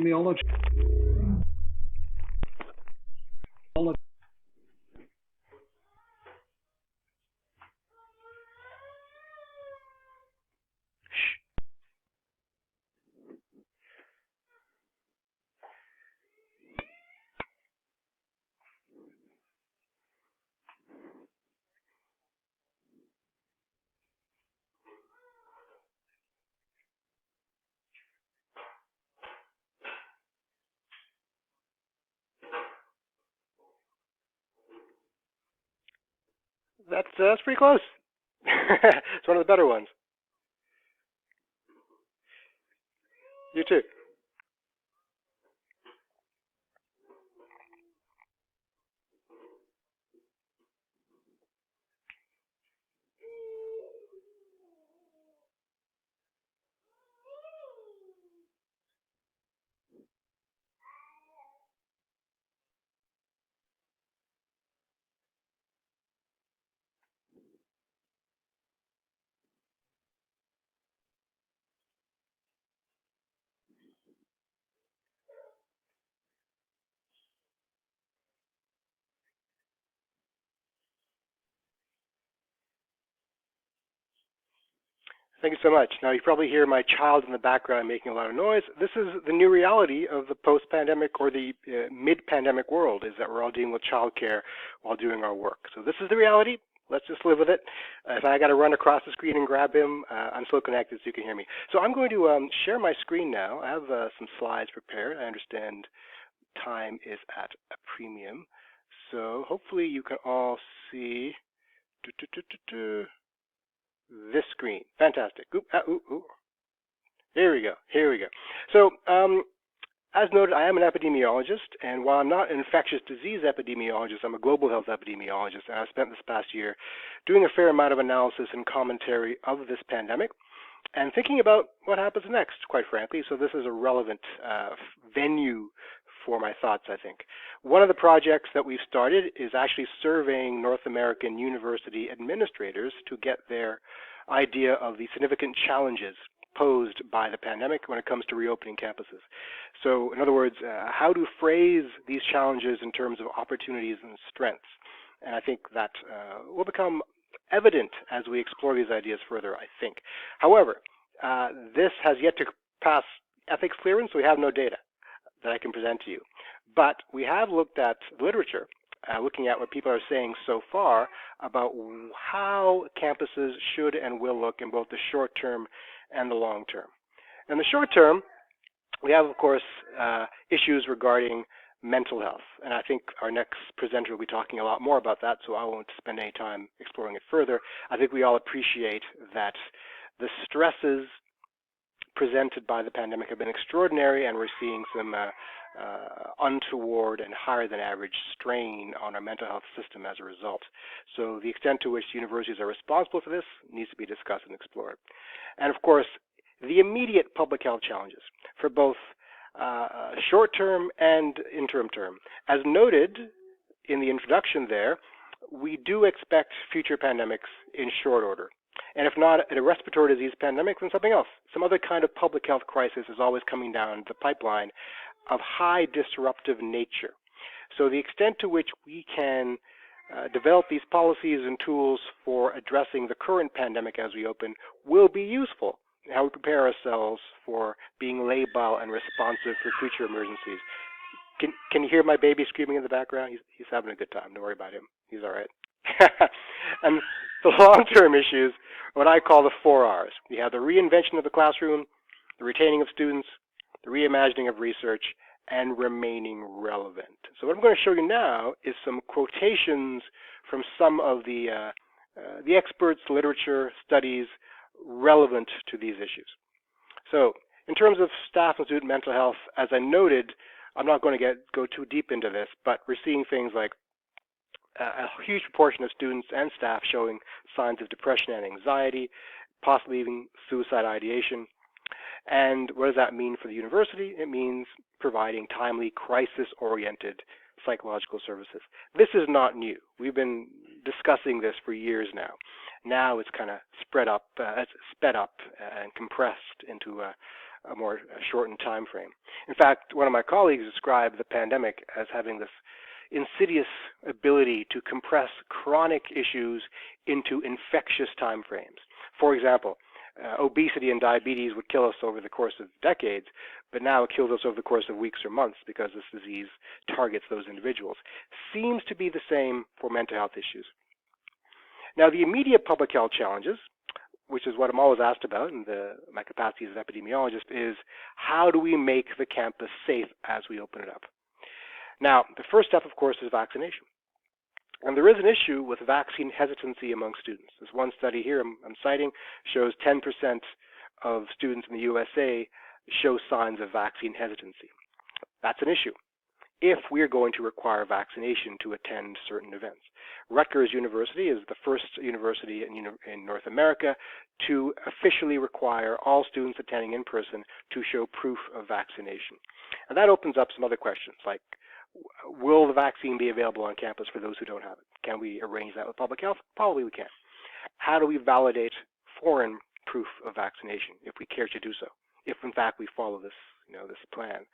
epidemiology. That's pretty close. It's one of the better ones. You too. Thank you so much. Now, you probably hear my child in the background making a lot of noise. This is the new reality of the post-pandemic or the mid-pandemic world, is that we're all dealing with childcare while doing our work. So this is the reality. Let's just live with it. If I got to run across the screen and grab him, I'm still connected so you can hear me. So I'm going to share my screen now. I have some slides prepared. I understand time is at a premium. So hopefully you can all see this screen. Fantastic. Here we go. So as noted, I am an epidemiologist, and while I'm not an infectious disease epidemiologist, I'm a global health epidemiologist, and I've spent this past year doing a fair amount of analysis and commentary of this pandemic and thinking about what happens next, quite frankly. So this is a relevant venue for my thoughts, I think. One of the projects that we've started is actually surveying North American university administrators to get their idea of the significant challenges posed by the pandemic when it comes to reopening campuses. So in other words, how to phrase these challenges in terms of opportunities and strengths. And I think that will become evident as we explore these ideas further, I think. However, this has yet to pass ethics clearance, so we have no data that I can present to you. But we have looked at literature, looking at what people are saying so far about how campuses should and will look in both the short term and the long term. In the short term, we have, of course, issues regarding mental health. And I think our next presenter will be talking a lot more about that, so I won't spend any time exploring it further. I think we all appreciate that the stresses presented by the pandemic have been extraordinary, and we're seeing some untoward and higher than average strain on our mental health system as a result. So the extent to which universities are responsible for this needs to be discussed and explored. And of course, the immediate public health challenges for both short-term and interim term. As noted in the introduction there, we do expect future pandemics in short order. And if not a respiratory disease pandemic, then something else. Some other kind of public health crisis is always coming down the pipeline of high disruptive nature. So the extent to which we can develop these policies and tools for addressing the current pandemic as we open will be useful in how we prepare ourselves for being labile and responsive for future emergencies. Can you hear my baby screaming in the background? He's having a good time. Don't worry about him. He's all right. And the long-term issues, what I call the 4 R's. We have the reinvention of the classroom, the retaining of students, the reimagining of research, and remaining relevant. So what I'm going to show you now is some quotations from some of the experts, literature, studies relevant to these issues. So in terms of staff and student mental health, as I noted, I'm not going to go too deep into this, but we're seeing things like a huge proportion of students and staff showing signs of depression and anxiety, possibly even suicide ideation. And what does that mean for the university? It means providing timely, crisis-oriented psychological services. This is not new. We've been discussing this for years now. Now it's kind of sped up and compressed into a more shortened time frame. In fact, one of my colleagues described the pandemic as having this insidious ability to compress chronic issues into infectious time frames. For example, obesity and diabetes would kill us over the course of decades, but now it kills us over the course of weeks or months because this disease targets those individuals. Seems to be the same for mental health issues. Now, the immediate public health challenges, which is what I'm always asked about in my capacity as an epidemiologist, is how do we make the campus safe as we open it up? Now, the first step, of course, is vaccination. And there is an issue with vaccine hesitancy among students. This one study here I'm citing shows 10% of students in the USA show signs of vaccine hesitancy. That's an issue if we're going to require vaccination to attend certain events. Rutgers University is the first university in North America to officially require all students attending in person to show proof of vaccination. And that opens up some other questions, like, will the vaccine be available on campus for those who don't have it? Can we arrange that with public health? Probably we can. How do we validate foreign proof of vaccination if we care to do so, if in fact we follow this, this plan?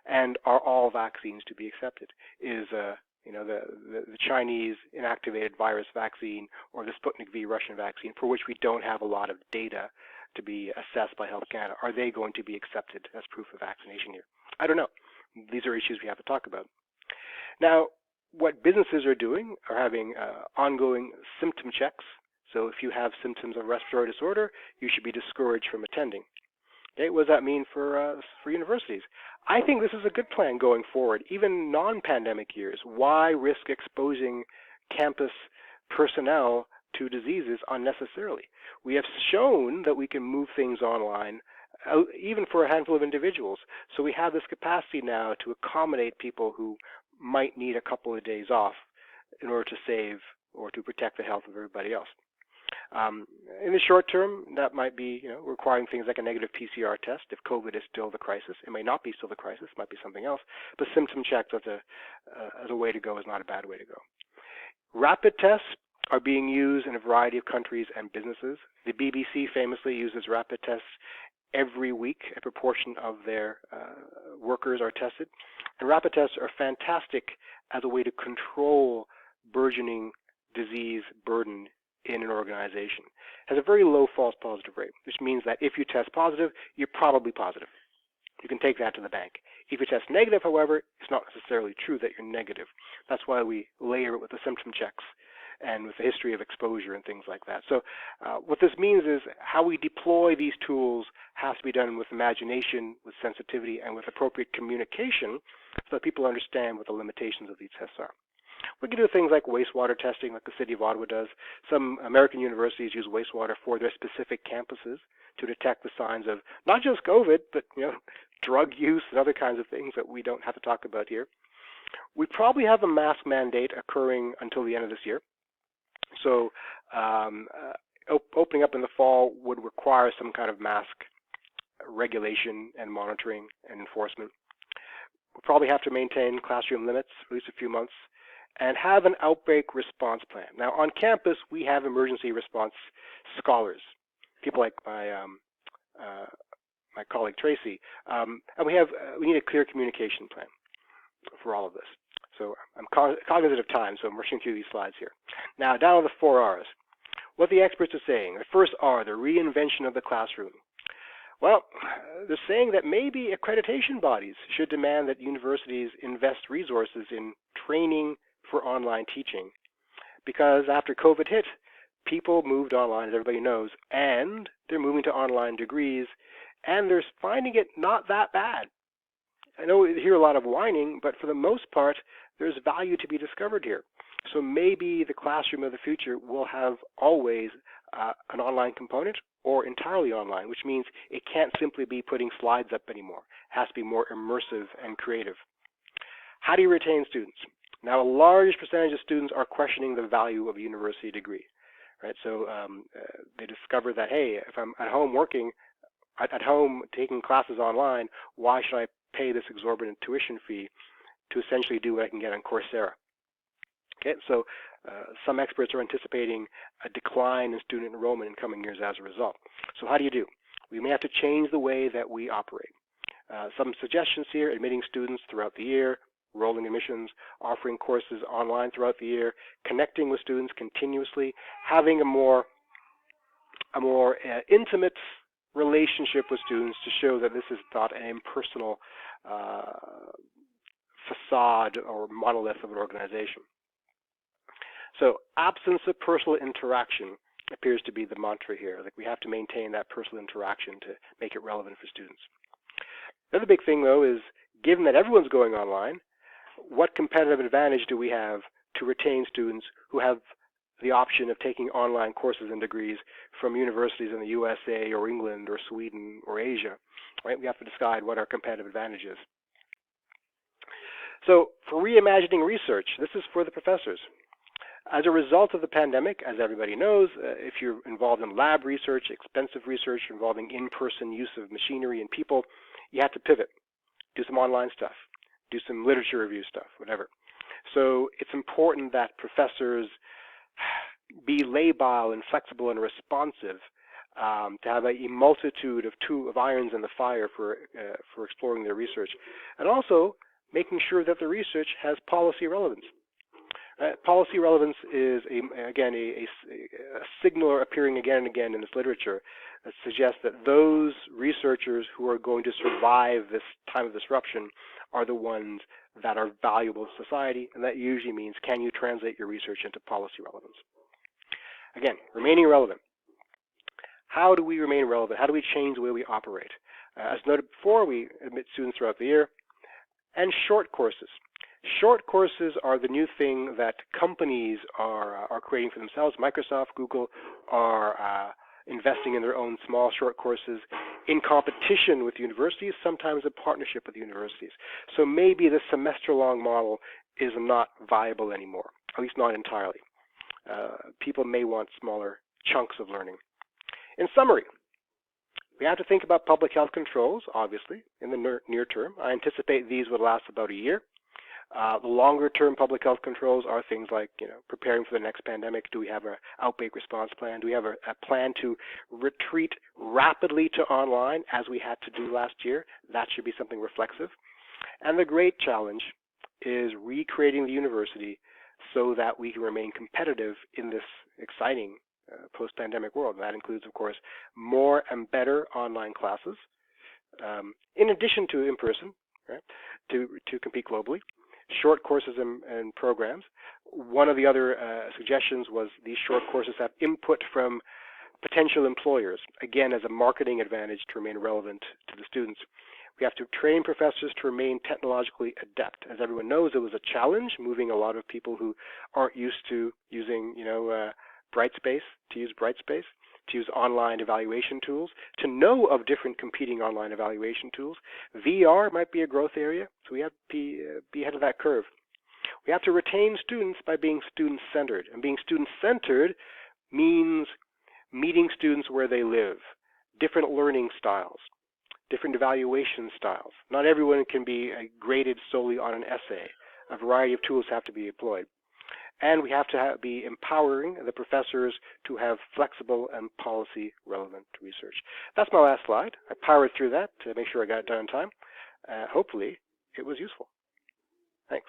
And are all vaccines to be accepted? Is the Chinese inactivated virus vaccine or the Sputnik V Russian vaccine, for which we don't have a lot of data to be assessed by Health Canada, are they going to be accepted as proof of vaccination here? I don't know. These are issues we have to talk about. Now, what businesses are doing are having ongoing symptom checks. So if you have symptoms of respiratory disorder, you should be discouraged from attending. Okay, what does that mean for universities? I think this is a good plan going forward, even non-pandemic years. Why risk exposing campus personnel to diseases unnecessarily? We have shown that we can move things online, even for a handful of individuals. So we have this capacity now to accommodate people who might need a couple of days off in order to save or to protect the health of everybody else. In the short term, that might be requiring things like a negative PCR test if COVID is still the crisis. It may not be still the crisis, it might be something else, but symptom checks as a way to go is not a bad way to go. Rapid tests are being used in a variety of countries and businesses. The BBC famously uses rapid tests every week. A proportion of their workers are tested. And rapid tests are fantastic as a way to control burgeoning disease burden in an organization. It has a very low false positive rate, which means that if you test positive, you're probably positive. You can take that to the bank. If you test negative, however, it's not necessarily true that you're negative. That's why we layer it with the symptom checks and with the history of exposure and things like that. So what this means is how we deploy these tools has to be done with imagination, with sensitivity, and with appropriate communication so that people understand what the limitations of these tests are. We can do things like wastewater testing, like the city of Ottawa does. Some American universities use wastewater for their specific campuses to detect the signs of not just COVID, but drug use and other kinds of things that we don't have to talk about here. We probably have a mask mandate occurring until the end of this year. So opening up in the fall would require some kind of mask regulation and monitoring and enforcement. We'll probably have to maintain classroom limits for at least a few months and have an outbreak response plan. Now, on campus, we have emergency response scholars, people like my colleague Tracy, and we need a clear communication plan for all of this. So I'm cognizant of time, so I'm rushing through these slides here. Now, down to the 4 R's. What the experts are saying. The first R, the reinvention of the classroom. Well, they're saying that maybe accreditation bodies should demand that universities invest resources in training for online teaching, because after COVID hit, people moved online, as everybody knows, and they're moving to online degrees, and they're finding it not that bad. I know we hear a lot of whining, but for the most part, there's value to be discovered here. So maybe the classroom of the future will have always an online component or entirely online, which means it can't simply be putting slides up anymore. It has to be more immersive and creative. How do you retain students? Now, a large percentage of students are questioning the value of a university degree, right? So they discover that, hey, if I'm at home working, at home taking classes online, why should I pay this exorbitant tuition fee to essentially do what I can get on Coursera? Okay, so some experts are anticipating a decline in student enrollment in coming years as a result. So how do you do? We may have to change the way that we operate. Some suggestions here: admitting students throughout the year, rolling admissions, offering courses online throughout the year, connecting with students continuously, having a more intimate relationship with students to show that this is not an impersonal facade or monolith of an organization. So absence of personal interaction appears to be the mantra here. Like, we have to maintain that personal interaction to make it relevant for students. The other big thing, though, is given that everyone's going online, what competitive advantage do we have to retain students who have the option of taking online courses and degrees from universities in the USA or England or Sweden or Asia, right? We have to decide what our competitive advantage is. So for reimagining research, this is for the professors. As a result of the pandemic, as everybody knows, if you're involved in lab research, expensive research involving in-person use of machinery and people, you have to pivot, do some online stuff, do some literature review stuff, whatever. So it's important that professors be labile and flexible and responsive, to have a multitude of irons in the fire for exploring their research, and also making sure that the research has policy relevance. Policy relevance is, again, a signal appearing again and again in this literature that suggests that those researchers who are going to survive this time of disruption are the ones that are valuable to society, and that usually means, can you translate your research into policy relevance? Again, remaining relevant. How do we remain relevant? How do we change the way we operate? As noted before, we admit students throughout the year. And short courses. Short courses are the new thing that companies are creating for themselves. Microsoft, Google are investing in their own small short courses in competition with universities, sometimes in partnership with universities. So maybe the semester-long model is not viable anymore, at least not entirely. People may want smaller chunks of learning. In summary, we have to think about public health controls, obviously, in the near term. I anticipate these would last about a year. The longer-term public health controls are things like, preparing for the next pandemic. Do we have an outbreak response plan? Do we have a plan to retreat rapidly to online, as we had to do last year? That should be something reflexive. And the great challenge is recreating the university so that we can remain competitive in this exciting post-pandemic world. And that includes, of course, more and better online classes, in addition to in-person, right, to compete globally, short courses and programs. One of the other suggestions was these short courses have input from potential employers, again, as a marketing advantage to remain relevant to the students. We have to train professors to remain technologically adept. As everyone knows, it was a challenge moving a lot of people who aren't used to using, Brightspace, to use online evaluation tools, to know of different competing online evaluation tools. VR might be a growth area, so we have to be ahead of that curve. We have to retain students by being student-centered, and being student-centered means meeting students where they live, different learning styles, different evaluation styles. Not everyone can be graded solely on an essay. A variety of tools have to be employed. And we have to be empowering the professors to have flexible and policy-relevant research. That's my last slide. I powered through that to make sure I got it done in time. Hopefully, it was useful. Thanks.